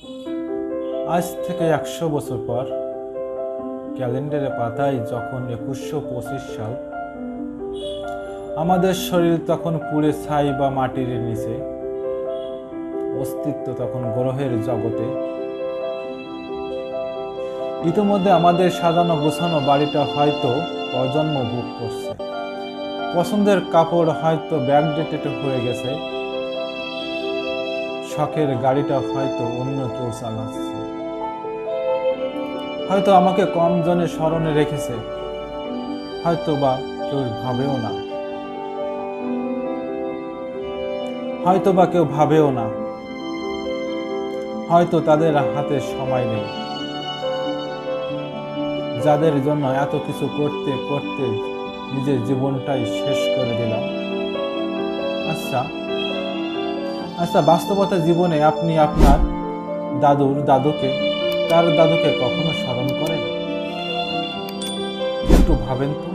আজ থেকে 100 বছর পর ক্যালেন্ডারের পাতায় যখন 2125 সাল, আমাদের শরীর তখন পুড়ে ছাই বা মাটির নিচে, অস্তিত্ব তখন গ্রহের জগতে। ইতিমধ্যে আমাদের সাজানো গোছানো বাড়িটা হয়তো প্রজন্ম ভোগ করছে, পছন্দের কাপড় হয়তো ব্যাকডেটেড হয়ে গেছে, শখের গাড়িটা হয়তো অন্য কেউ চালাচ্ছে, হয়তো আমাকে কম জনে স্মরণে রেখেছে, হয়তো বা কেউ ভাবেও না, হয়তো বা কেউ ভাবেও না, হয়তো তাদের হাতে সময় নেই, যাদের জন্য এত কিছু করতে করতে নিজের জীবনটাই শেষ করে দিলাম। আচ্ছা, বাস্তবতা জীবনে আপনি আপনার তার দাদুকে কখনো স্মরণ করেন? একটু ভাবেন তো।